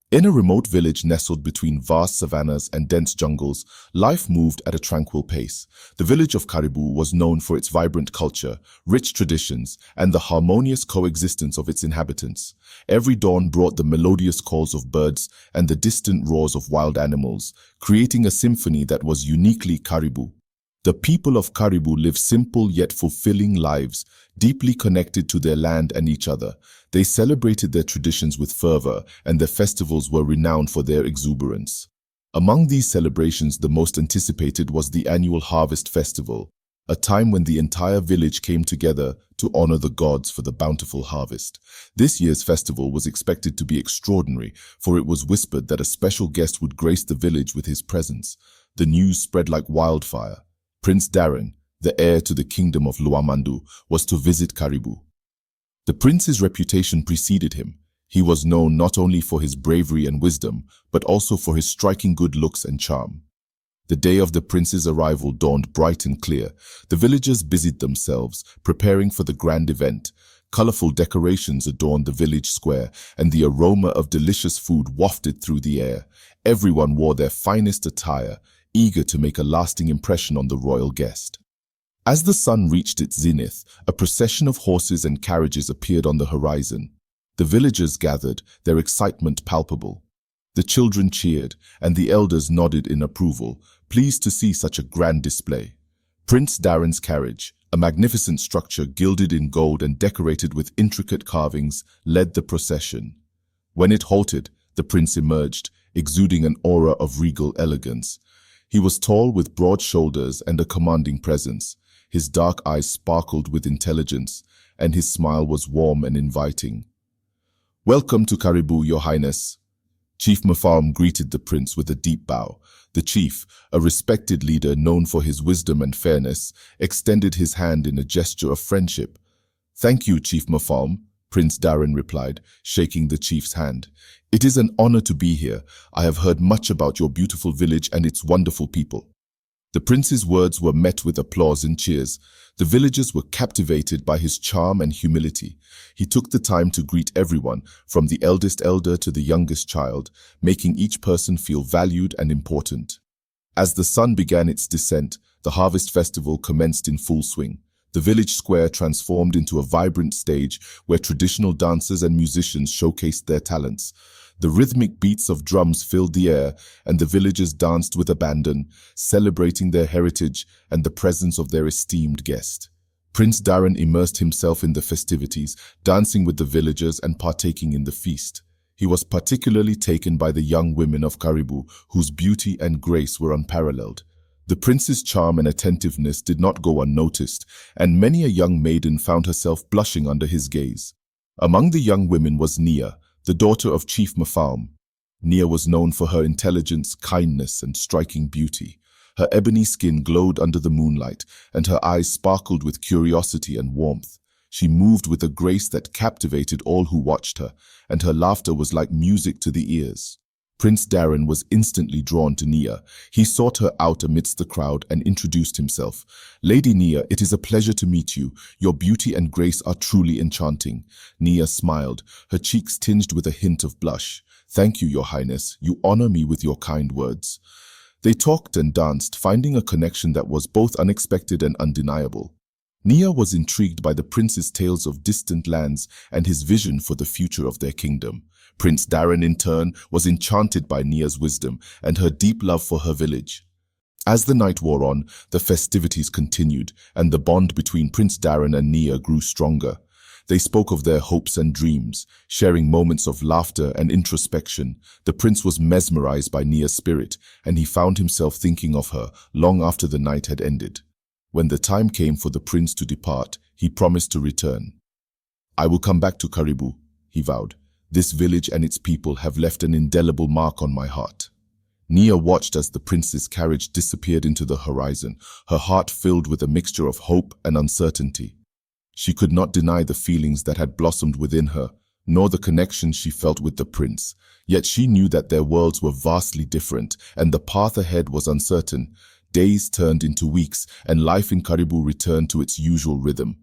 In a remote village nestled between vast savannas and dense jungles, life moved at a tranquil pace. The village of Caribou was known for its vibrant culture, rich traditions, and the harmonious coexistence of its inhabitants. Every dawn brought the melodious calls of birds and the distant roars of wild animals, creating a symphony that was uniquely Caribou. The people of Caribou live simple yet fulfilling lives, deeply connected to their land and each other. They celebrated their traditions with fervor, and their festivals were renowned for their exuberance. Among these celebrations, the most anticipated was the annual Harvest Festival, a time when the entire village came together to honor the gods for the bountiful harvest. This year's festival was expected to be extraordinary, for it was whispered that a special guest would grace the village with his presence. The news spread like wildfire. Prince Darren, the heir to the kingdom of Luamandu, was to visit Caribou. The prince's reputation preceded him. He was known not only for his bravery and wisdom, but also for his striking good looks and charm. The day of the prince's arrival dawned bright and clear. The villagers busied themselves, preparing for the grand event. Colorful decorations adorned the village square, and the aroma of delicious food wafted through the air. Everyone wore their finest attire, eager to make a lasting impression on the royal guest. As the sun reached its zenith, a procession of horses and carriages appeared on the horizon. The villagers gathered, their excitement palpable. The children cheered, and the elders nodded in approval, pleased to see such a grand display. Prince Darren's carriage, a magnificent structure gilded in gold and decorated with intricate carvings, led the procession. When it halted, the prince emerged, exuding an aura of regal elegance. He was tall with broad shoulders and a commanding presence. His dark eyes sparkled with intelligence, and his smile was warm and inviting. "Welcome to Caribou, Your Highness." Chief Mafam greeted the prince with a deep bow. The chief, a respected leader known for his wisdom and fairness, extended his hand in a gesture of friendship. "Thank you, Chief Mafam," Prince Darren replied, shaking the chief's hand. "It is an honor to be here. I have heard much about your beautiful village and its wonderful people." The prince's words were met with applause and cheers. The villagers were captivated by his charm and humility. He took the time to greet everyone, from the eldest elder to the youngest child, making each person feel valued and important. As the sun began its descent, the harvest festival commenced in full swing. The village square transformed into a vibrant stage where traditional dancers and musicians showcased their talents. The rhythmic beats of drums filled the air, and the villagers danced with abandon, celebrating their heritage and the presence of their esteemed guest. Prince Darren immersed himself in the festivities, dancing with the villagers and partaking in the feast. He was particularly taken by the young women of Caribou, whose beauty and grace were unparalleled. The prince's charm and attentiveness did not go unnoticed, and many a young maiden found herself blushing under his gaze. Among the young women was Nia, the daughter of Chief Mafam. Nia was known for her intelligence, kindness, and striking beauty. Her ebony skin glowed under the moonlight, and her eyes sparkled with curiosity and warmth. She moved with a grace that captivated all who watched her, and her laughter was like music to the ears. Prince Darren was instantly drawn to Nia. He sought her out amidst the crowd and introduced himself. "Lady Nia, it is a pleasure to meet you. Your beauty and grace are truly enchanting." Nia smiled, her cheeks tinged with a hint of blush. "Thank you, Your Highness. You honor me with your kind words." They talked and danced, finding a connection that was both unexpected and undeniable. Nia was intrigued by the prince's tales of distant lands and his vision for the future of their kingdom. Prince Darren, in turn, was enchanted by Nia's wisdom and her deep love for her village. As the night wore on, the festivities continued, and the bond between Prince Darren and Nia grew stronger. They spoke of their hopes and dreams, sharing moments of laughter and introspection. The prince was mesmerized by Nia's spirit, and he found himself thinking of her long after the night had ended. When the time came for the prince to depart, he promised to return. "I will come back to Caribou," he vowed. "This village and its people have left an indelible mark on my heart." Nia watched as the prince's carriage disappeared into the horizon, her heart filled with a mixture of hope and uncertainty. She could not deny the feelings that had blossomed within her, nor the connection she felt with the prince. Yet she knew that their worlds were vastly different, and the path ahead was uncertain. Days turned into weeks, and life in Caribou returned to its usual rhythm.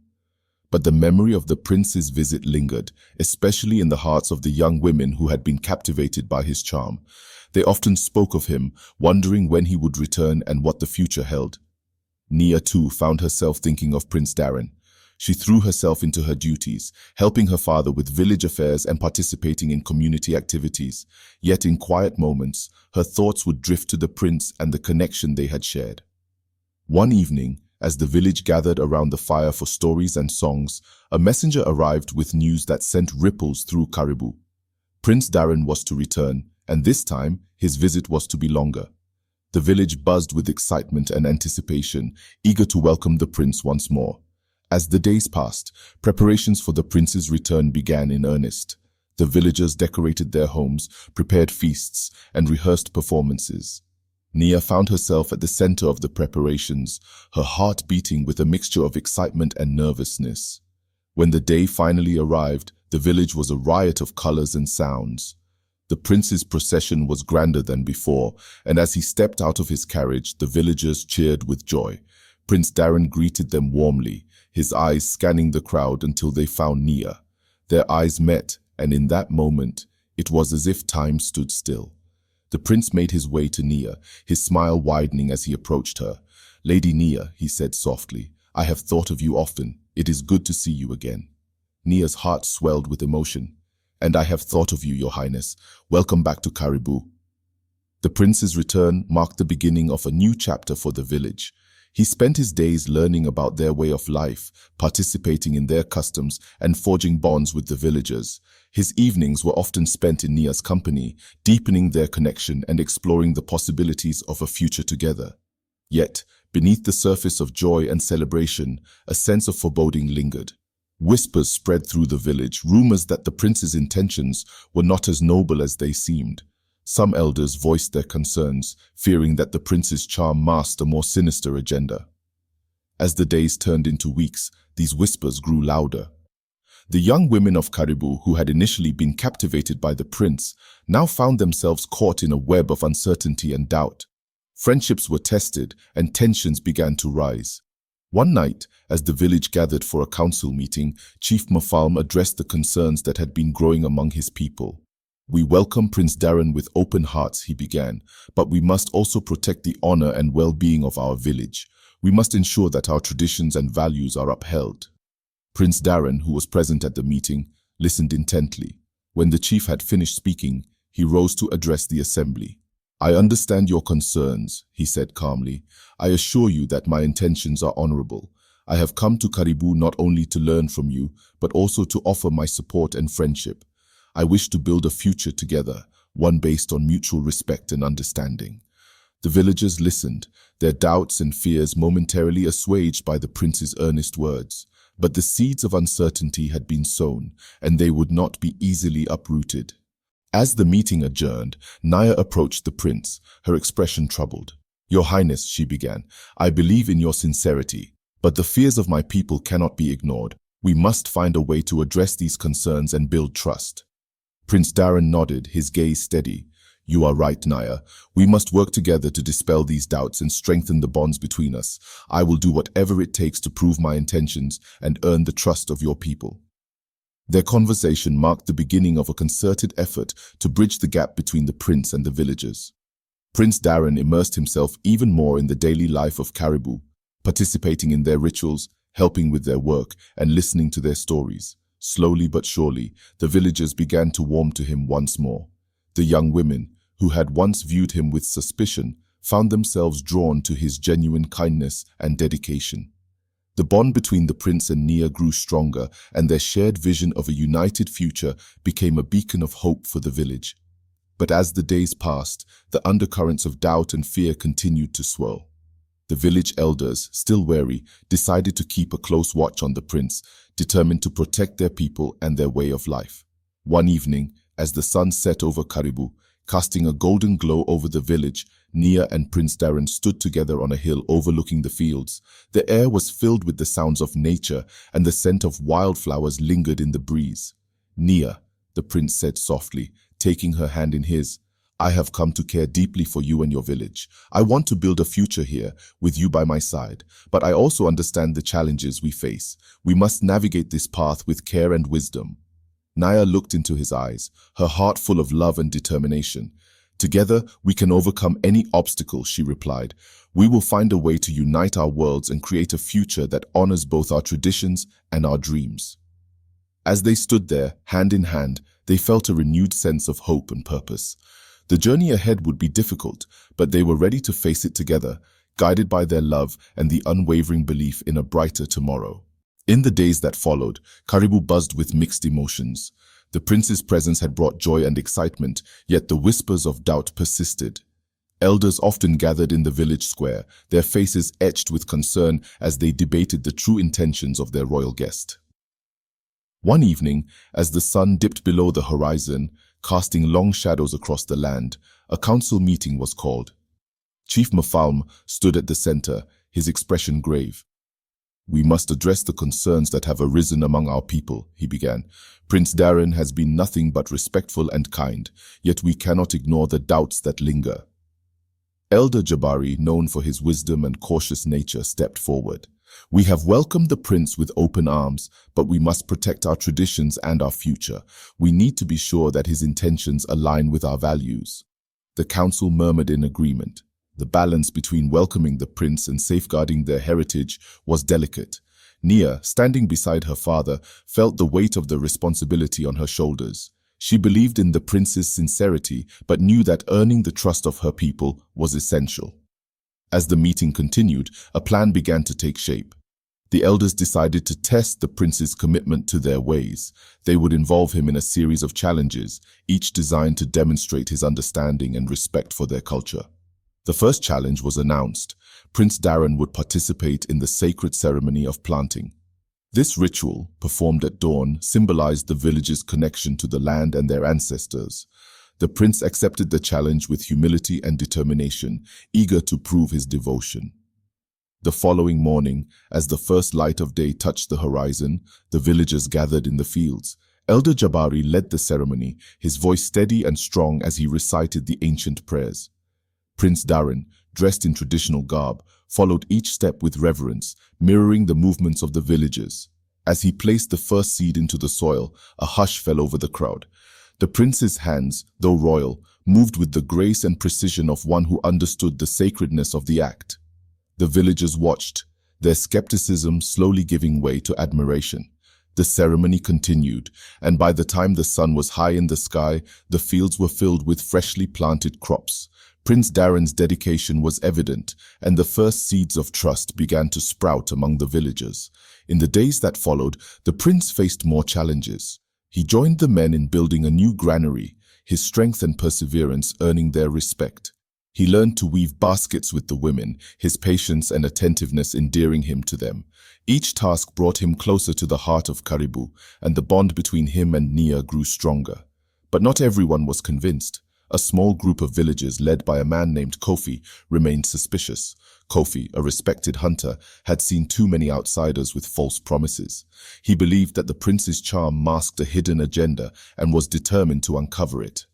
But the memory of the prince's visit lingered, especially in the hearts of the young women who had been captivated by his charm. They often spoke of him, wondering when he would return and what the future held. Nia, too, found herself thinking of Prince Darren. She threw herself into her duties, helping her father with village affairs and participating in community activities. Yet in quiet moments, her thoughts would drift to the prince and the connection they had shared. One evening, as the village gathered around the fire for stories and songs, a messenger arrived with news that sent ripples through Caribou. Prince Darren was to return, and this time his visit was to be longer. The village buzzed with excitement and anticipation, eager to welcome the prince once more. As the days passed, preparations for the prince's return began in earnest. The villagers decorated their homes, prepared feasts, and rehearsed performances. Nia found herself at the center of the preparations, her heart beating with a mixture of excitement and nervousness. When the day finally arrived, the village was a riot of colors and sounds. The prince's procession was grander than before, and as he stepped out of his carriage, the villagers cheered with joy. Prince Darren greeted them warmly, his eyes scanning the crowd until they found Nia. Their eyes met, and in that moment, it was as if time stood still. The prince made his way to Nia, his smile widening as he approached her. "Lady Nia," he said softly, "I have thought of you often. It is good to see you again." Nia's heart swelled with emotion. "And I have thought of you, Your Highness. Welcome back to Caribou." The prince's return marked the beginning of a new chapter for the village. He spent his days learning about their way of life, participating in their customs, and forging bonds with the villagers. His evenings were often spent in Nia's company, deepening their connection and exploring the possibilities of a future together. Yet, beneath the surface of joy and celebration, a sense of foreboding lingered. Whispers spread through the village, rumors that the prince's intentions were not as noble as they seemed. Some elders voiced their concerns, fearing that the prince's charm masked a more sinister agenda. As the days turned into weeks, these whispers grew louder. The young women of Caribou, who had initially been captivated by the prince, now found themselves caught in a web of uncertainty and doubt. Friendships were tested, and tensions began to rise. One night, as the village gathered for a council meeting, Chief Mafalm addressed the concerns that had been growing among his people. "We welcome Prince Darren with open hearts," he began, "but we must also protect the honor and well-being of our village. We must ensure that our traditions and values are upheld." Prince Darren, who was present at the meeting, listened intently. When the chief had finished speaking, he rose to address the assembly. "I understand your concerns," he said calmly. "I assure you that my intentions are honorable. I have come to Caribou not only to learn from you, but also to offer my support and friendship. I wish to build a future together, one based on mutual respect and understanding." The villagers listened, their doubts and fears momentarily assuaged by the prince's earnest words. But the seeds of uncertainty had been sown, and they would not be easily uprooted. As the meeting adjourned, Nia approached the prince, her expression troubled. "Your Highness," she began, "I believe in your sincerity, but the fears of my people cannot be ignored. We must find a way to address these concerns and build trust." Prince Darren nodded, his gaze steady. "You are right, Nia. We must work together to dispel these doubts and strengthen the bonds between us. I will do whatever it takes to prove my intentions and earn the trust of your people." Their conversation marked the beginning of a concerted effort to bridge the gap between the prince and the villagers. Prince Darren immersed himself even more in the daily life of Caribou, participating in their rituals, helping with their work, and listening to their stories. Slowly but surely, the villagers began to warm to him once more. The young women, who had once viewed him with suspicion, found themselves drawn to his genuine kindness and dedication. The bond between the prince and Nia grew stronger, and their shared vision of a united future became a beacon of hope for the village. But as the days passed, the undercurrents of doubt and fear continued to swirl. The village elders, still wary, decided to keep a close watch on the prince, determined to protect their people and their way of life. One evening, as the sun set over Caribou, casting a golden glow over the village, Nia and Prince Darren stood together on a hill overlooking the fields. The air was filled with the sounds of nature, and the scent of wildflowers lingered in the breeze. "Nia," the prince said softly, taking her hand in his, I have come to care deeply for you and your village. I want to build a future here, with you by my side. But I also understand the challenges we face. We must navigate this path with care and wisdom." Naya looked into his eyes, her heart full of love and determination. "Together, we can overcome any obstacle," she replied. "We will find a way to unite our worlds and create a future that honors both our traditions and our dreams." As they stood there, hand in hand, they felt a renewed sense of hope and purpose. The journey ahead would be difficult, but they were ready to face it together, guided by their love and the unwavering belief in a brighter tomorrow. In the days that followed, Caribou buzzed with mixed emotions. The prince's presence had brought joy and excitement, yet the whispers of doubt persisted. Elders often gathered in the village square, their faces etched with concern as they debated the true intentions of their royal guest. One evening, as the sun dipped below the horizon, casting long shadows across the land, a council meeting was called. Chief Mafalm stood at the center, his expression grave. "We must address the concerns that have arisen among our people," he began. "Prince Darren has been nothing but respectful and kind, yet we cannot ignore the doubts that linger." Elder Jabari, known for his wisdom and cautious nature, stepped forward. "We have welcomed the prince with open arms, but we must protect our traditions and our future. We need to be sure that his intentions align with our values." The council murmured in agreement. The balance between welcoming the prince and safeguarding their heritage was delicate. Nia, standing beside her father, felt the weight of the responsibility on her shoulders. She believed in the prince's sincerity, but knew that earning the trust of her people was essential. As the meeting continued, a plan began to take shape. The elders decided to test the prince's commitment to their ways. They would involve him in a series of challenges, each designed to demonstrate his understanding and respect for their culture. The first challenge was announced. Prince Darren would participate in the sacred ceremony of planting. This ritual, performed at dawn, symbolized the village's connection to the land and their ancestors. The prince accepted the challenge with humility and determination, eager to prove his devotion. The following morning, as the first light of day touched the horizon, the villagers gathered in the fields. Elder Jabari led the ceremony, his voice steady and strong as he recited the ancient prayers. Prince Darren, dressed in traditional garb, followed each step with reverence, mirroring the movements of the villagers. As he placed the first seed into the soil, a hush fell over the crowd. The prince's hands, though royal, moved with the grace and precision of one who understood the sacredness of the act. The villagers watched, their skepticism slowly giving way to admiration. The ceremony continued, and by the time the sun was high in the sky, the fields were filled with freshly planted crops. Prince Darren's dedication was evident, and the first seeds of trust began to sprout among the villagers. In the days that followed, the prince faced more challenges. He joined the men in building a new granary, his strength and perseverance earning their respect. He learned to weave baskets with the women, his patience and attentiveness endearing him to them. Each task brought him closer to the heart of Caribou, and the bond between him and Nia grew stronger. But not everyone was convinced. A small group of villagers led by a man named Kofi remained suspicious. Kofi, a respected hunter, had seen too many outsiders with false promises. He believed that the prince's charm masked a hidden agenda and was determined to uncover it.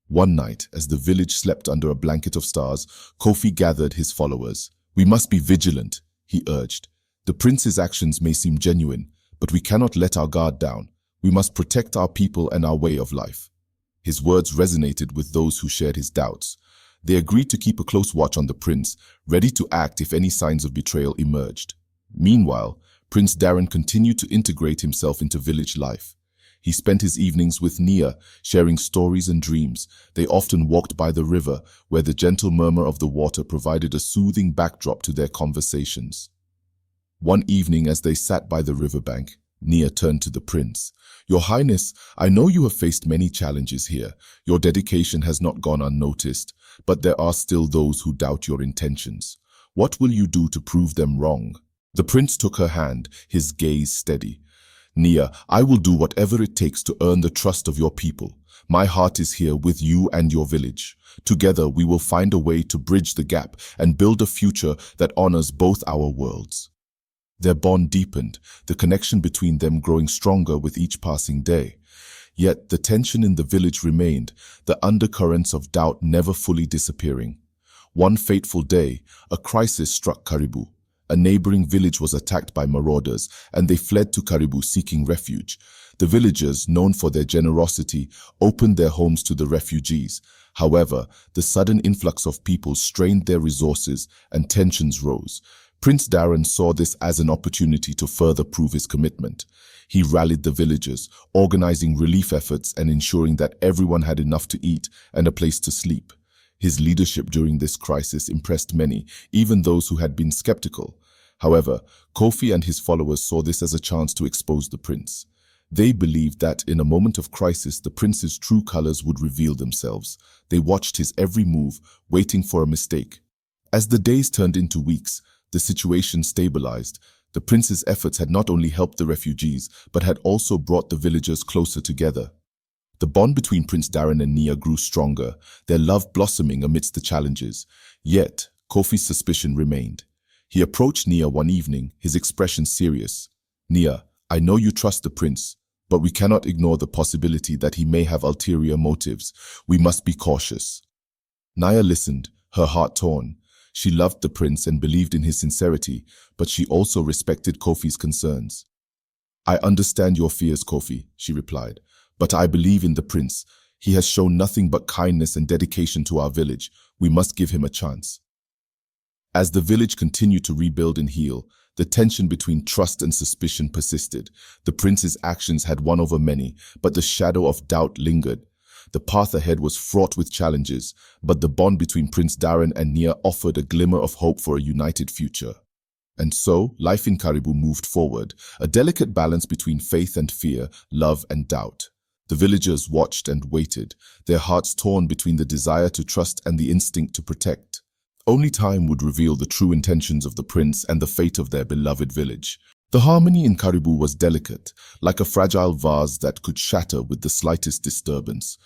One night, as the village slept under a blanket of stars, Kofi gathered his followers. "We must be vigilant," he urged. "The prince's actions may seem genuine, but we cannot let our guard down. We must protect our people and our way of life." His words resonated with those who shared his doubts. They agreed to keep a close watch on the prince, ready to act if any signs of betrayal emerged. Meanwhile, Prince Darren continued to integrate himself into village life. He spent his evenings with Nia, sharing stories and dreams. They often walked by the river, where the gentle murmur of the water provided a soothing backdrop to their conversations. One evening, as they sat by the riverbank, Nia turned to the prince. "Your Highness, I know you have faced many challenges here. Your dedication has not gone unnoticed, but there are still those who doubt your intentions. What will you do to prove them wrong?" The prince took her hand, his gaze steady. "Nia, I will do whatever it takes to earn the trust of your people. My heart is here with you and your village. Together we will find a way to bridge the gap and build a future that honors both our worlds." Their bond deepened, the connection between them growing stronger with each passing day. Yet the tension in the village remained, the undercurrents of doubt never fully disappearing. One fateful day, a crisis struck Karibu. A neighboring village was attacked by marauders, and they fled to Karibu seeking refuge. The villagers, known for their generosity, opened their homes to the refugees. However, the sudden influx of people strained their resources and tensions rose. Prince Darren saw this as an opportunity to further prove his commitment. He rallied the villagers, organizing relief efforts and ensuring that everyone had enough to eat and a place to sleep. His leadership during this crisis impressed many, even those who had been skeptical. However, Kofi and his followers saw this as a chance to expose the prince. They believed that in a moment of crisis, the prince's true colors would reveal themselves. They watched his every move, waiting for a mistake. As the days turned into weeks, the situation stabilized. The prince's efforts had not only helped the refugees, but had also brought the villagers closer together. The bond between Prince Darren and Nia grew stronger, their love blossoming amidst the challenges. Yet, Kofi's suspicion remained. He approached Nia one evening, his expression serious. "Nia, I know you trust the prince, but we cannot ignore the possibility that he may have ulterior motives. We must be cautious." Nia listened, her heart torn. She loved the prince and believed in his sincerity, but she also respected Kofi's concerns. "I understand your fears, Kofi," she replied, "but I believe in the prince. He has shown nothing but kindness and dedication to our village. We must give him a chance." As the village continued to rebuild and heal, the tension between trust and suspicion persisted. The prince's actions had won over many, but the shadow of doubt lingered. The path ahead was fraught with challenges, but the bond between Prince Darren and Nia offered a glimmer of hope for a united future. And so, life in Karibu moved forward, a delicate balance between faith and fear, love and doubt. The villagers watched and waited, their hearts torn between the desire to trust and the instinct to protect. Only time would reveal the true intentions of the prince and the fate of their beloved village. The harmony in Karibu was delicate, like a fragile vase that could shatter with the slightest disturbance.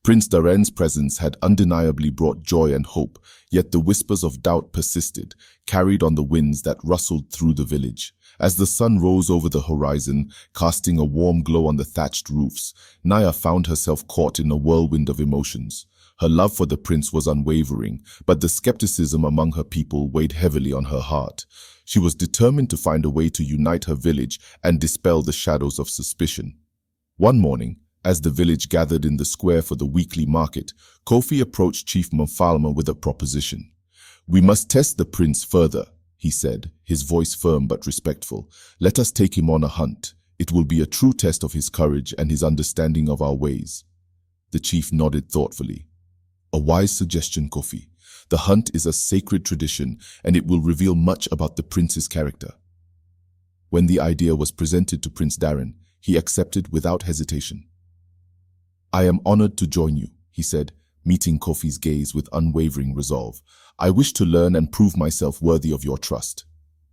Prince Darren's presence had undeniably brought joy and hope, yet the whispers of doubt persisted, carried on the winds that rustled through the village. As the sun rose over the horizon, casting a warm glow on the thatched roofs, Nia found herself caught in a whirlwind of emotions. Her love for the prince was unwavering, but the skepticism among her people weighed heavily on her heart. She was determined to find a way to unite her village and dispel the shadows of suspicion. One morning, as the village gathered in the square for the weekly market, Kofi approached Chief Mfalma with a proposition. "We must test the prince further," he said, his voice firm but respectful. "Let us take him on a hunt. It will be a true test of his courage and his understanding of our ways." The chief nodded thoughtfully. "A wise suggestion, Kofi. The hunt is a sacred tradition, and it will reveal much about the prince's character." When the idea was presented to Prince Darren, he accepted without hesitation. "I am honored to join you," he said, meeting Kofi's gaze with unwavering resolve. "I wish to learn and prove myself worthy of your trust."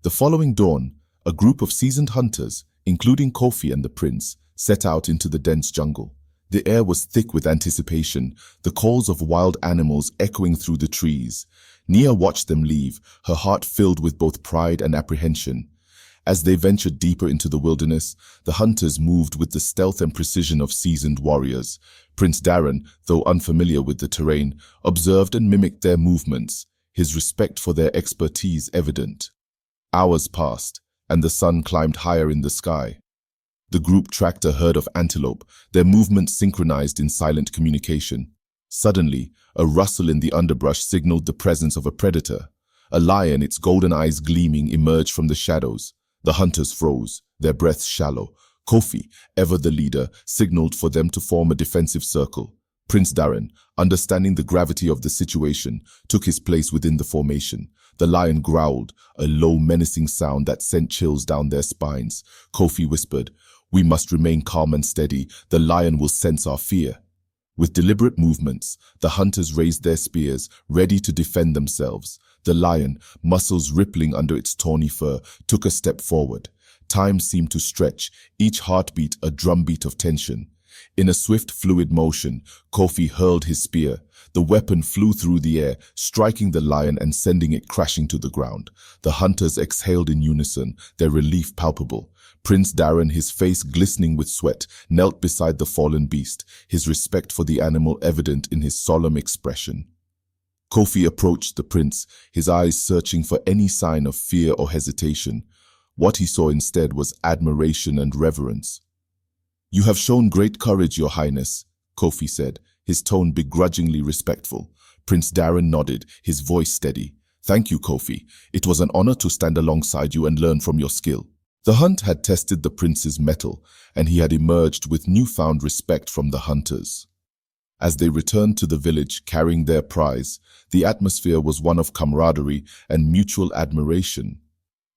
The following dawn, a group of seasoned hunters, including Kofi and the prince, set out into the dense jungle. The air was thick with anticipation, the calls of wild animals echoing through the trees. Nia watched them leave, her heart filled with both pride and apprehension. As they ventured deeper into the wilderness, the hunters moved with the stealth and precision of seasoned warriors. Prince Darren, though unfamiliar with the terrain, observed and mimicked their movements, his respect for their expertise evident. Hours passed, and the sun climbed higher in the sky. The group tracked a herd of antelope, their movements synchronized in silent communication. Suddenly, a rustle in the underbrush signaled the presence of a predator. A lion, its golden eyes gleaming, emerged from the shadows. The hunters froze, their breaths shallow. Kofi, ever the leader, signaled for them to form a defensive circle. Prince Darren, understanding the gravity of the situation, took his place within the formation. The lion growled, a low, menacing sound that sent chills down their spines. Kofi whispered, "We must remain calm and steady. The lion will sense our fear." With deliberate movements, the hunters raised their spears, ready to defend themselves. The lion, muscles rippling under its tawny fur, took a step forward. Time seemed to stretch, each heartbeat a drumbeat of tension. In a swift, fluid motion, Kofi hurled his spear. The weapon flew through the air, striking the lion and sending it crashing to the ground. The hunters exhaled in unison, their relief palpable. Prince Darren, his face glistening with sweat, knelt beside the fallen beast, his respect for the animal evident in his solemn expression. Kofi approached the prince, his eyes searching for any sign of fear or hesitation. What he saw instead was admiration and reverence. "You have shown great courage, Your Highness," Kofi said, his tone begrudgingly respectful. Prince Darren nodded, his voice steady. "Thank you, Kofi. It was an honor to stand alongside you and learn from your skill." The hunt had tested the prince's mettle, and he had emerged with newfound respect from the hunters. As they returned to the village carrying their prize, the atmosphere was one of camaraderie and mutual admiration.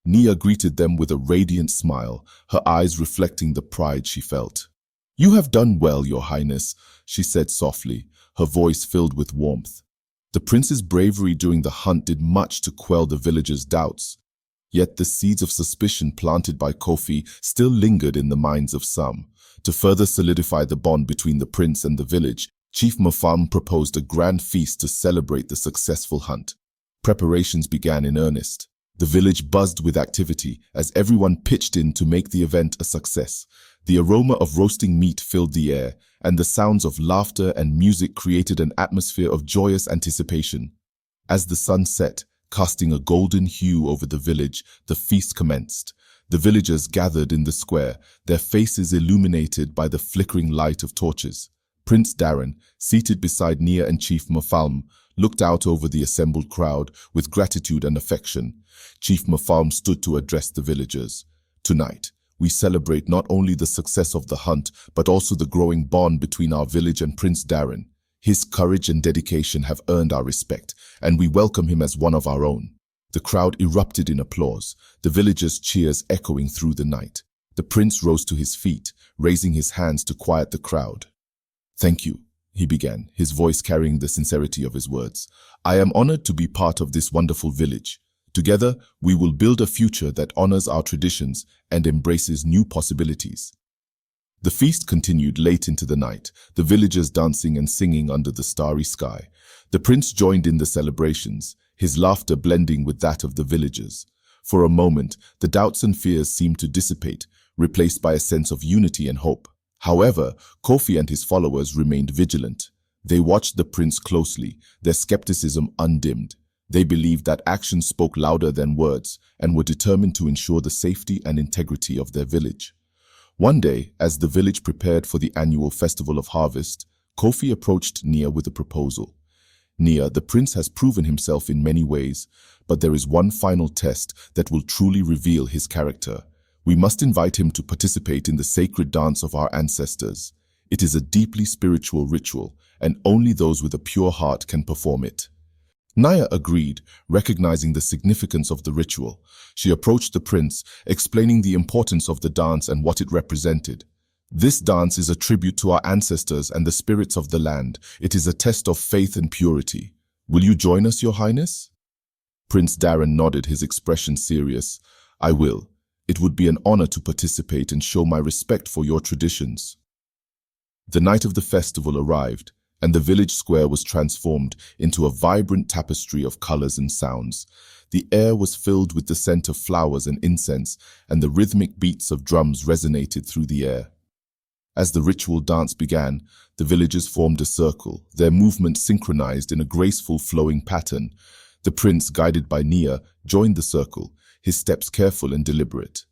Nia greeted them with a radiant smile, her eyes reflecting the pride she felt. "You have done well, Your Highness," she said softly, her voice filled with warmth. The prince's bravery during the hunt did much to quell the villagers' doubts. Yet the seeds of suspicion planted by Kofi still lingered in the minds of some. To further solidify the bond between the prince and the village, Chief Mafam proposed a grand feast to celebrate the successful hunt. Preparations began in earnest. The village buzzed with activity as everyone pitched in to make the event a success. The aroma of roasting meat filled the air, and the sounds of laughter and music created an atmosphere of joyous anticipation. As the sun set, casting a golden hue over the village, the feast commenced. The villagers gathered in the square, their faces illuminated by the flickering light of torches. Prince Darren, seated beside Nia and Chief Mafalm, looked out over the assembled crowd with gratitude and affection. Chief Mafalm stood to address the villagers. "Tonight, we celebrate not only the success of the hunt, but also the growing bond between our village and Prince Darren. His courage and dedication have earned our respect, and we welcome him as one of our own." The crowd erupted in applause, the villagers' cheers echoing through the night. The prince rose to his feet, raising his hands to quiet the crowd. "Thank you," he began, his voice carrying the sincerity of his words. "I am honored to be part of this wonderful village. Together, we will build a future that honors our traditions and embraces new possibilities." The feast continued late into the night, the villagers dancing and singing under the starry sky. The prince joined in the celebrations, his laughter blending with that of the villagers. For a moment, the doubts and fears seemed to dissipate, replaced by a sense of unity and hope. However, Kofi and his followers remained vigilant. They watched the prince closely, their skepticism undimmed. They believed that actions spoke louder than words and were determined to ensure the safety and integrity of their village. One day, as the village prepared for the annual Festival of Harvest, Kofi approached Nia with a proposal. "Nia, the prince has proven himself in many ways, but there is one final test that will truly reveal his character. We must invite him to participate in the sacred dance of our ancestors. It is a deeply spiritual ritual, and only those with a pure heart can perform it." Nia agreed, recognizing the significance of the ritual. She approached the prince, explaining the importance of the dance and what it represented. "This dance is a tribute to our ancestors and the spirits of the land. It is a test of faith and purity. Will you join us, Your Highness?" Prince Darren nodded, his expression serious. "I will. It would be an honor to participate and show my respect for your traditions." The night of the festival arrived, and the village square was transformed into a vibrant tapestry of colors and sounds. The air was filled with the scent of flowers and incense, and the rhythmic beats of drums resonated through the air. As the ritual dance began, the villagers formed a circle, their movements synchronized in a graceful flowing pattern. The prince, guided by Nia, joined the circle, his steps careful and deliberate.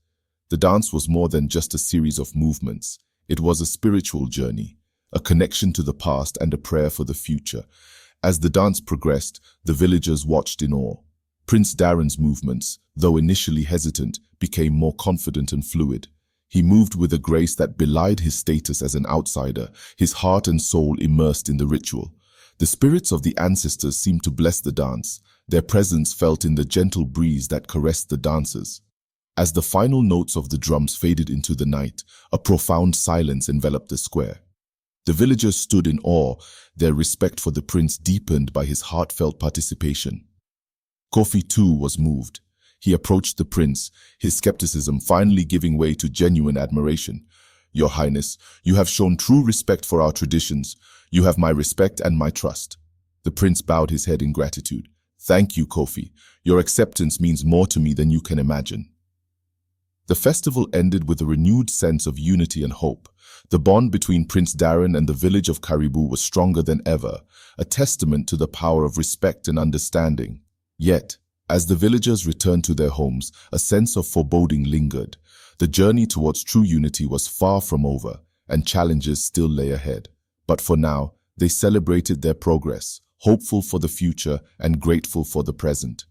The dance was more than just a series of movements. It was a spiritual journey, a connection to the past and a prayer for the future. As the dance progressed, the villagers watched in awe. Prince Darren's movements, though initially hesitant, became more confident and fluid. He moved with a grace that belied his status as an outsider, his heart and soul immersed in the ritual. The spirits of the ancestors seemed to bless the dance, their presence felt in the gentle breeze that caressed the dancers. As the final notes of the drums faded into the night, a profound silence enveloped the square. The villagers stood in awe, their respect for the prince deepened by his heartfelt participation. Kofi too was moved. He approached the prince, his skepticism finally giving way to genuine admiration. Your Highness, you have shown true respect for our traditions. You have my respect and my trust." The prince bowed his head in gratitude. "Thank you, Kofi. Your acceptance means more to me than you can imagine." The festival ended with a renewed sense of unity and hope. The bond between Prince Darren and the village of Caribou was stronger than ever, a testament to the power of respect and understanding. Yet, as the villagers returned to their homes, a sense of foreboding lingered. The journey towards true unity was far from over, and challenges still lay ahead. But for now, they celebrated their progress, hopeful for the future and grateful for the present.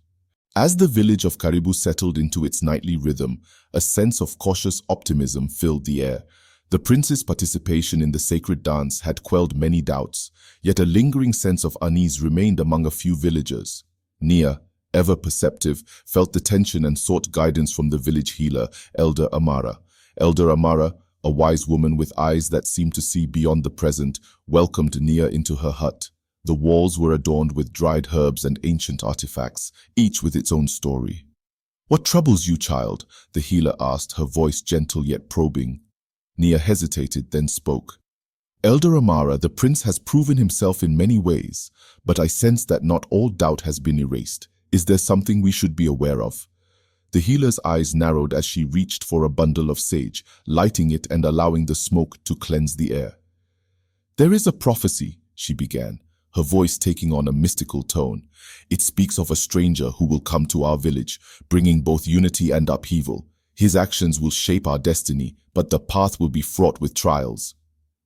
As the village of Caribou settled into its nightly rhythm, a sense of cautious optimism filled the air. The prince's participation in the sacred dance had quelled many doubts, yet a lingering sense of unease remained among a few villagers. Nia, ever perceptive, felt the tension and sought guidance from the village healer, Elder Amara. Elder Amara, a wise woman with eyes that seemed to see beyond the present, welcomed Nia into her hut. The walls were adorned with dried herbs and ancient artifacts, each with its own story. "What troubles you, child?" the healer asked, her voice gentle yet probing. Nia hesitated, then spoke. "Elder Amara, the prince has proven himself in many ways, but I sense that not all doubt has been erased. Is there something we should be aware of?" The healer's eyes narrowed as she reached for a bundle of sage, lighting it and allowing the smoke to cleanse the air. "There is a prophecy," she began, her voice taking on a mystical tone. "It speaks of a stranger who will come to our village, bringing both unity and upheaval. His actions will shape our destiny, but the path will be fraught with trials."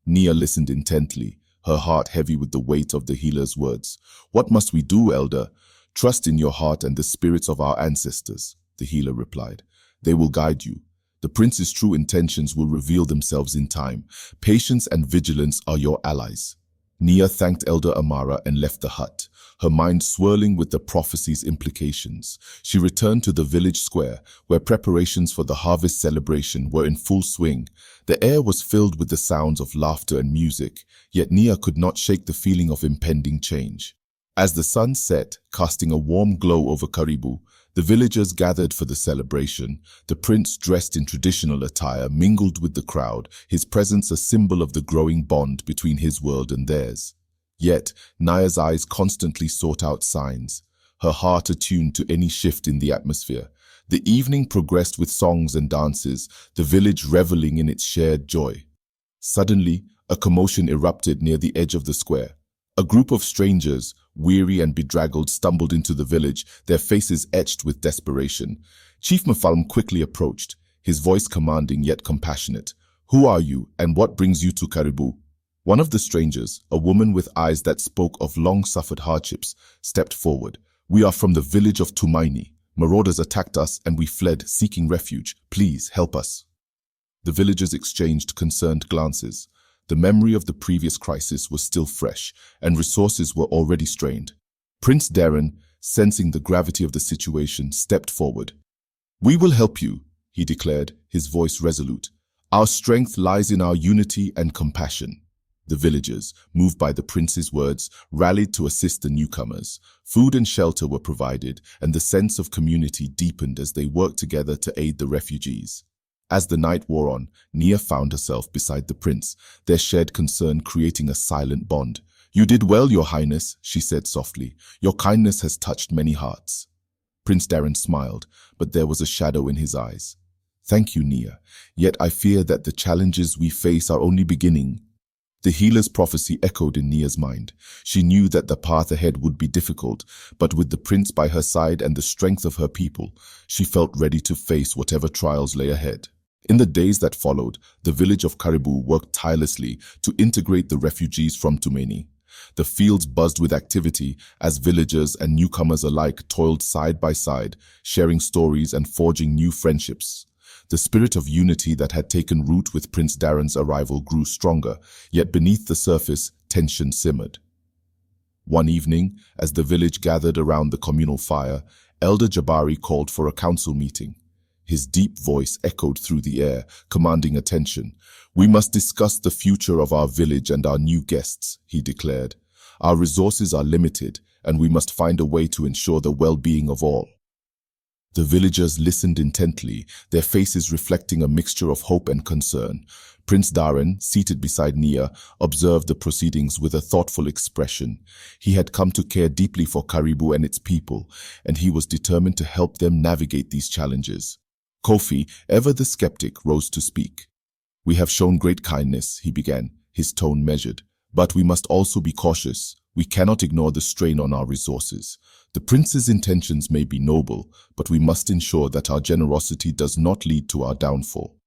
Nia listened intently, her heart heavy with the weight of the healer's words. "What must we do, Elder?" "Trust in your heart and the spirits of our ancestors," the healer replied. "They will guide you. The prince's true intentions will reveal themselves in time. Patience and vigilance are your allies." Nia thanked Elder Amara and left the hut, her mind swirling with the prophecy's implications. She returned to the village square, where preparations for the harvest celebration were in full swing. The air was filled with the sounds of laughter and music, yet Nia could not shake the feeling of impending change. As the sun set, casting a warm glow over Caribou, the villagers gathered for the celebration. The prince, dressed in traditional attire, mingled with the crowd, his presence a symbol of the growing bond between his world and theirs. Yet, Nia's eyes constantly sought out signs, her heart attuned to any shift in the atmosphere. The evening progressed with songs and dances, the village reveling in its shared joy. Suddenly, a commotion erupted near the edge of the square. A group of strangers, weary and bedraggled, stumbled into the village, their faces etched with desperation. Chief Mafalm quickly approached, his voice commanding yet compassionate. "Who are you, and what brings you to Caribou?" One of the strangers, a woman with eyes that spoke of long-suffered hardships, stepped forward. "We are from the village of Tumaini. Marauders attacked us and we fled, seeking refuge. Please help us." The villagers exchanged concerned glances. The memory of the previous crisis was still fresh, and resources were already strained. Prince Darren, sensing the gravity of the situation, stepped forward. "We will help you," he declared, his voice resolute. "Our strength lies in our unity and compassion." The villagers, moved by the prince's words, rallied to assist the newcomers. Food and shelter were provided, and the sense of community deepened as they worked together to aid the refugees. As the night wore on, Nia found herself beside the prince, their shared concern creating a silent bond. "You did well, Your Highness," she said softly. "Your kindness has touched many hearts." Prince Darren smiled, but there was a shadow in his eyes. "Thank you, Nia. Yet I fear that the challenges we face are only beginning." The healer's prophecy echoed in Nia's mind. She knew that the path ahead would be difficult, but with the prince by her side and the strength of her people, she felt ready to face whatever trials lay ahead. In the days that followed, the village of Caribou worked tirelessly to integrate the refugees from Tumaini. The fields buzzed with activity as villagers and newcomers alike toiled side by side, sharing stories and forging new friendships. The spirit of unity that had taken root with Prince Darren's arrival grew stronger, yet beneath the surface, tension simmered. One evening, as the village gathered around the communal fire, Elder Jabari called for a council meeting. His deep voice echoed through the air, commanding attention. "We must discuss the future of our village and our new guests," he declared. "Our resources are limited, and we must find a way to ensure the well-being of all." The villagers listened intently, their faces reflecting a mixture of hope and concern. Prince Darren, seated beside Nia, observed the proceedings with a thoughtful expression. He had come to care deeply for Caribou and its people, and he was determined to help them navigate these challenges. Kofi, ever the skeptic, rose to speak. "We have shown great kindness," he began, his tone measured. "But we must also be cautious. We cannot ignore the strain on our resources. The prince's intentions may be noble, but we must ensure that our generosity does not lead to our downfall."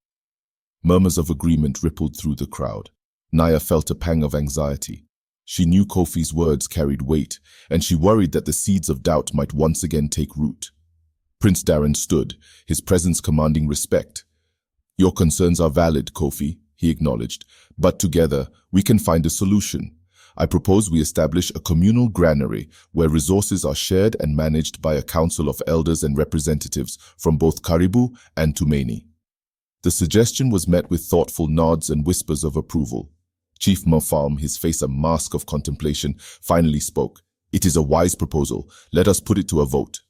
Murmurs of agreement rippled through the crowd. Naya felt a pang of anxiety. She knew Kofi's words carried weight, and she worried that the seeds of doubt might once again take root. Prince Darren stood, his presence commanding respect. "Your concerns are valid, Kofi," he acknowledged, "but together we can find a solution. I propose we establish a communal granary where resources are shared and managed by a council of elders and representatives from both Caribou and Tumaini." The suggestion was met with thoughtful nods and whispers of approval. Chief Mafalm, his face a mask of contemplation, finally spoke. "It is a wise proposal. Let us put it to a vote."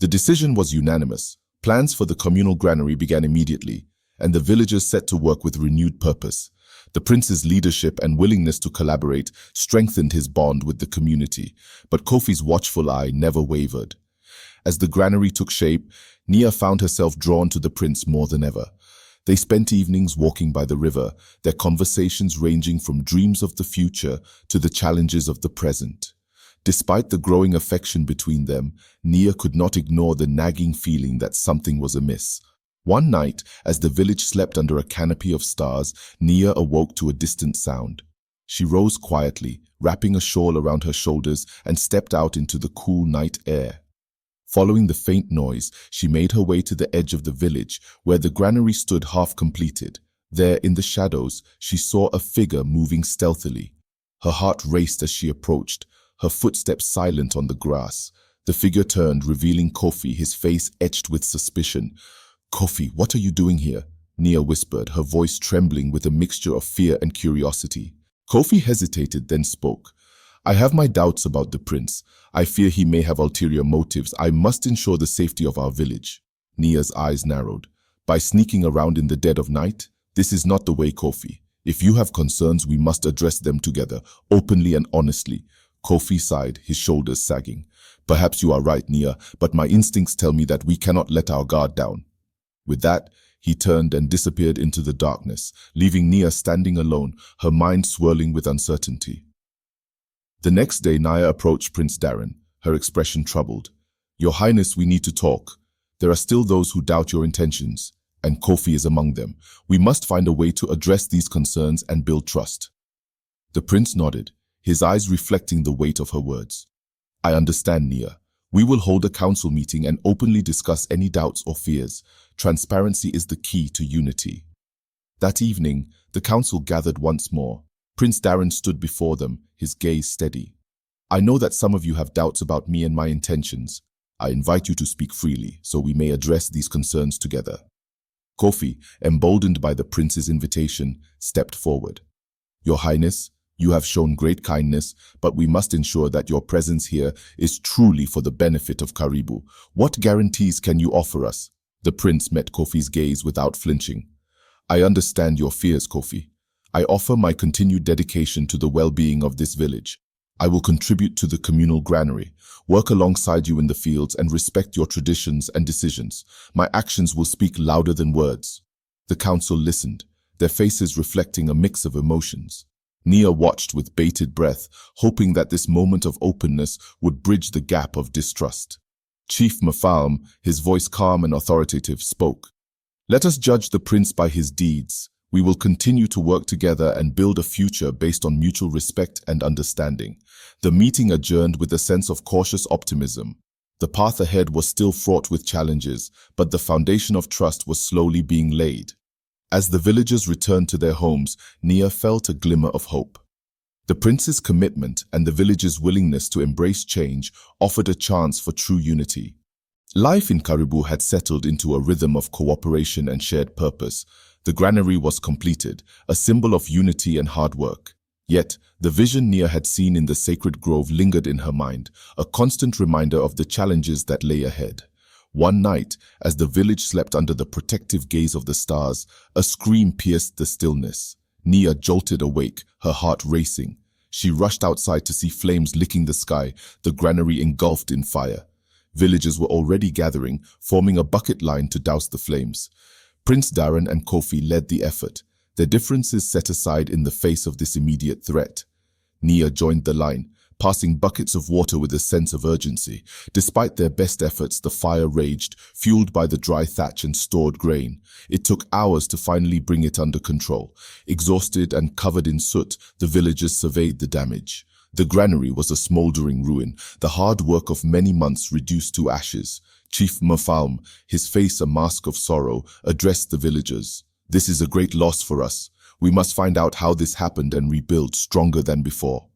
The decision was unanimous. Plans for the communal granary began immediately, and the villagers set to work with renewed purpose. The prince's leadership and willingness to collaborate strengthened his bond with the community, but Kofi's watchful eye never wavered. As the granary took shape, Nia found herself drawn to the prince more than ever. They spent evenings walking by the river, their conversations ranging from dreams of the future to the challenges of the present. Despite the growing affection between them, Nia could not ignore the nagging feeling that something was amiss. One night, as the village slept under a canopy of stars, Nia awoke to a distant sound. She rose quietly, wrapping a shawl around her shoulders, and stepped out into the cool night air. Following the faint noise, she made her way to the edge of the village, where the granary stood half completed. There, in the shadows, she saw a figure moving stealthily. Her heart raced as she approached, her footsteps silent on the grass. The figure turned, revealing Kofi, his face etched with suspicion. "Kofi, what are you doing here?" Nia whispered, her voice trembling with a mixture of fear and curiosity. Kofi hesitated, then spoke. "I have my doubts about the prince. I fear he may have ulterior motives. I must ensure the safety of our village." Nia's eyes narrowed. "By sneaking around in the dead of night? This is not the way, Kofi. If you have concerns, we must address them together, openly and honestly." Kofi sighed, his shoulders sagging. "Perhaps you are right, Nia, but my instincts tell me that we cannot let our guard down." With that, he turned and disappeared into the darkness, leaving Nia standing alone, her mind swirling with uncertainty. The next day, Nia approached Prince Darren, her expression troubled. "Your Highness, we need to talk. There are still those who doubt your intentions, and Kofi is among them. We must find a way to address these concerns and build trust." The prince nodded, his eyes reflecting the weight of her words. "I understand, Nia. We will hold a council meeting and openly discuss any doubts or fears. Transparency is the key to unity." That evening, the council gathered once more. Prince Darren stood before them, his gaze steady. "I know that some of you have doubts about me and my intentions. I invite you to speak freely, so we may address these concerns together." Kofi, emboldened by the prince's invitation, stepped forward. "Your Highness, you have shown great kindness, but we must ensure that your presence here is truly for the benefit of Caribou. What guarantees can you offer us?" The prince met Kofi's gaze without flinching. "I understand your fears, Kofi. I offer my continued dedication to the well-being of this village. I will contribute to the communal granary, work alongside you in the fields, and respect your traditions and decisions. My actions will speak louder than words." The council listened, their faces reflecting a mix of emotions. Nia watched with bated breath, hoping that this moment of openness would bridge the gap of distrust. Chief Mafalm, his voice calm and authoritative, spoke. "Let us judge the prince by his deeds. We will continue to work together and build a future based on mutual respect and understanding." The meeting adjourned with a sense of cautious optimism. The path ahead was still fraught with challenges, but the foundation of trust was slowly being laid. As the villagers returned to their homes, Nia felt a glimmer of hope. The prince's commitment and the village's willingness to embrace change offered a chance for true unity. Life in Caribou had settled into a rhythm of cooperation and shared purpose. The granary was completed, a symbol of unity and hard work. Yet, the vision Nia had seen in the sacred grove lingered in her mind, a constant reminder of the challenges that lay ahead. One night, as the village slept under the protective gaze of the stars, a scream pierced the stillness. Nia jolted awake, her heart racing. She rushed outside to see flames licking the sky, the granary engulfed in fire. Villagers were already gathering, forming a bucket line to douse the flames. Prince Darren and Kofi led the effort, their differences set aside in the face of this immediate threat. Nia joined the line, passing buckets of water with a sense of urgency. Despite their best efforts, the fire raged, fueled by the dry thatch and stored grain. It took hours to finally bring it under control. Exhausted and covered in soot, the villagers surveyed the damage. The granary was a smoldering ruin, the hard work of many months reduced to ashes. Chief Mafalm, his face a mask of sorrow, addressed the villagers. "This is a great loss for us. We must find out how this happened and rebuild stronger than before."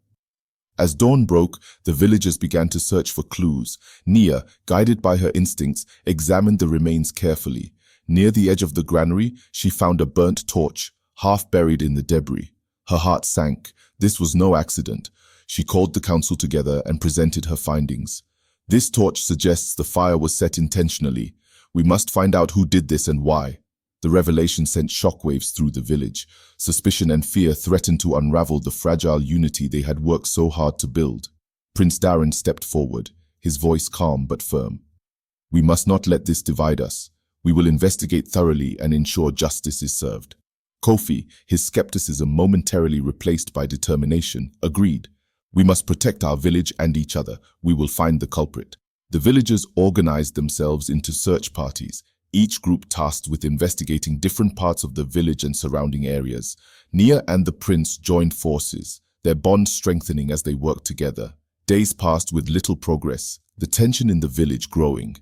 As dawn broke, the villagers began to search for clues. Nia, guided by her instincts, examined the remains carefully. Near the edge of the granary, she found a burnt torch, half buried in the debris. Her heart sank. This was no accident. She called the council together and presented her findings. "This torch suggests the fire was set intentionally. We must find out who did this and why." The revelation sent shockwaves through the village. Suspicion and fear threatened to unravel the fragile unity they had worked so hard to build. Prince Darren stepped forward, his voice calm but firm. "We must not let this divide us. We will investigate thoroughly and ensure justice is served." Kofi, his skepticism momentarily replaced by determination, agreed. "We must protect our village and each other. We will find the culprit." The villagers organized themselves into search parties, each group tasked with investigating different parts of the village and surrounding areas. Nia and the prince joined forces, their bond strengthening as they worked together. Days passed with little progress, the tension in the village growing.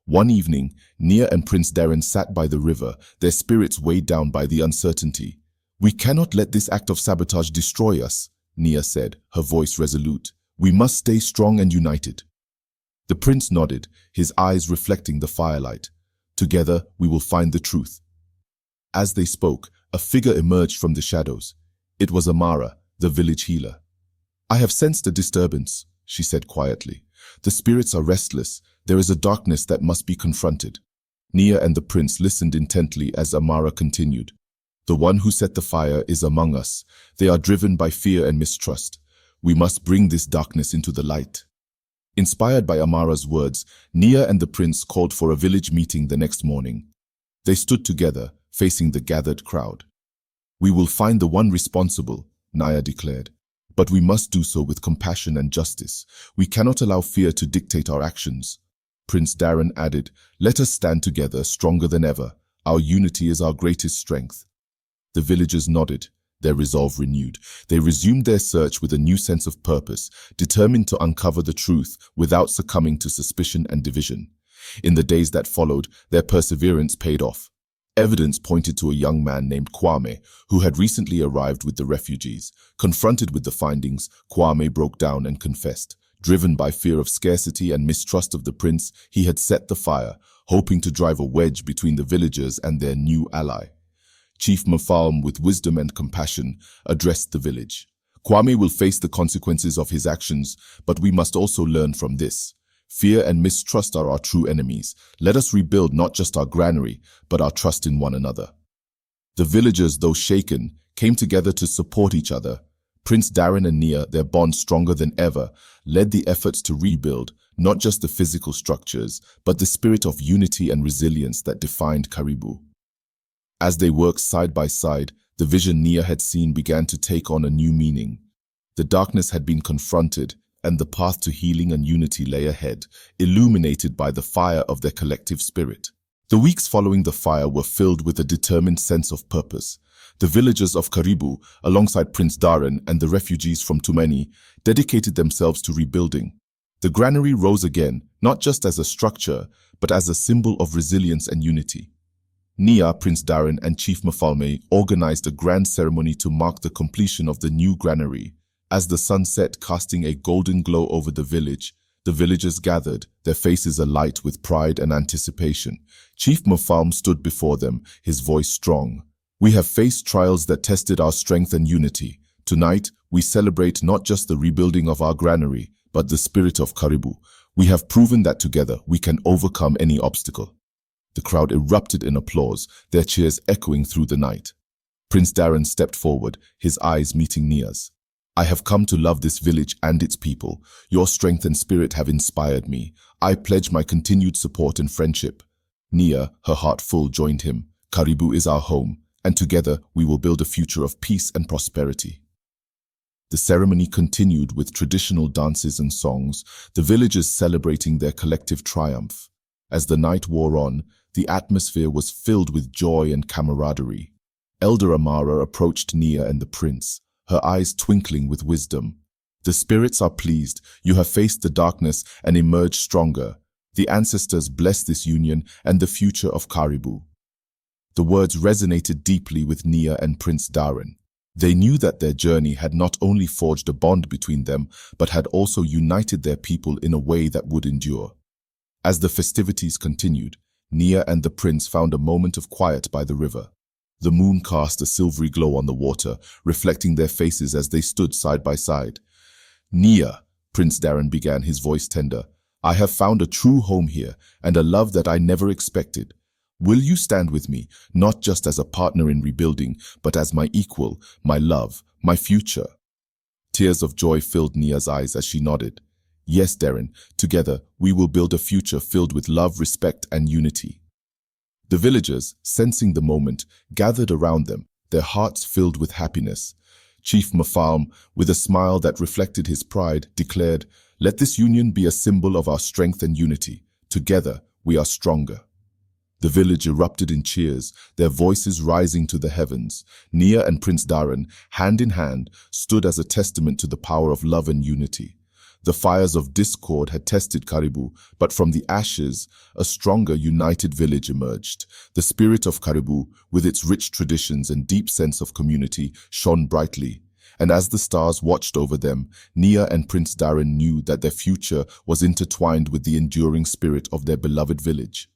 One evening, Nia and Prince Darren sat by the river, their spirits weighed down by the uncertainty. "We cannot let this act of sabotage destroy us," Nia said, her voice resolute. "We must stay strong and united." The prince nodded, his eyes reflecting the firelight. "Together, we will find the truth." As they spoke, a figure emerged from the shadows. It was Amara, the village healer. "I have sensed a disturbance," she said quietly. "The spirits are restless. There is a darkness that must be confronted." Nia and the prince listened intently as Amara continued. "The one who set the fire is among us. They are driven by fear and mistrust. We must bring this darkness into the light." Inspired by Amara's words, Nia and the prince called for a village meeting the next morning. They stood together, facing the gathered crowd. "We will find the one responsible," Nia declared. "But we must do so with compassion and justice. We cannot allow fear to dictate our actions." Prince Darren added, "Let us stand together, stronger than ever. Our unity is our greatest strength." The villagers nodded, their resolve renewed. They resumed their search with a new sense of purpose, determined to uncover the truth without succumbing to suspicion and division. In the days that followed, their perseverance paid off. Evidence pointed to a young man named Kwame, who had recently arrived with the refugees. Confronted with the findings, Kwame broke down and confessed. Driven by fear of scarcity and mistrust of the prince, he had set the fire, hoping to drive a wedge between the villagers and their new ally. Chief Mafalm, with wisdom and compassion, addressed the village. "Kwame will face the consequences of his actions, but we must also learn from this. Fear and mistrust are our true enemies. Let us rebuild not just our granary, but our trust in one another." The villagers, though shaken, came together to support each other. Prince Darren and Nia, their bond stronger than ever, led the efforts to rebuild not just the physical structures, but the spirit of unity and resilience that defined Caribou. As they worked side by side, the vision Nia had seen began to take on a new meaning. The darkness had been confronted, and the path to healing and unity lay ahead, illuminated by the fire of their collective spirit. The weeks following the fire were filled with a determined sense of purpose. The villagers of Caribou, alongside Prince Darren and the refugees from Tumeni, dedicated themselves to rebuilding. The granary rose again, not just as a structure, but as a symbol of resilience and unity. Nia, Prince Darren, and Chief Mafalme organized a grand ceremony to mark the completion of the new granary. As the sun set, casting a golden glow over the villagers gathered, their faces alight with pride and anticipation. Chief Mafalme stood before them, his voice strong. "We have faced trials that tested our strength and unity. Tonight, we celebrate not just the rebuilding of our granary, but the spirit of Caribou. We have proven that together we can overcome any obstacle. The crowd erupted in applause, their cheers echoing through the night. Prince Darren stepped forward, his eyes meeting Nia's. I have come to love this village and its people. Your strength and spirit have inspired me. I pledge my continued support and friendship. Nia, her heart full, joined him. Karibu is our home, and together we will build a future of peace and prosperity. The ceremony continued with traditional dances and songs, the villagers celebrating their collective triumph. As the night wore on, the atmosphere was filled with joy and camaraderie. Elder Amara approached Nia and the prince, her eyes twinkling with wisdom. The spirits are pleased. You have faced the darkness and emerged stronger. The ancestors bless this union and the future of Karibu. The words resonated deeply with Nia and Prince Darren. They knew that their journey had not only forged a bond between them, but had also united their people in a way that would endure. As the festivities continued, Nia and the prince found a moment of quiet by the river. The moon cast a silvery glow on the water, reflecting their faces as they stood side by side. Nia, Prince Darren began, his voice tender, I have found a true home here and a love that I never expected. Will you stand with me, not just as a partner in rebuilding, but as my equal, my love, my future? Tears of joy filled Nia's eyes as she nodded. Yes, Darren, together we will build a future filled with love, respect, and unity. The villagers, sensing the moment, gathered around them, their hearts filled with happiness. Chief Mafalm, with a smile that reflected his pride, declared, Let this union be a symbol of our strength and unity. Together, we are stronger. The village erupted in cheers, their voices rising to the heavens. Nia and Prince Darren, hand in hand, stood as a testament to the power of love and unity. The fires of discord had tested Karibu, but from the ashes, a stronger, united village emerged. The spirit of Karibu, with its rich traditions and deep sense of community, shone brightly. And as the stars watched over them, Nia and Prince Darren knew that their future was intertwined with the enduring spirit of their beloved village.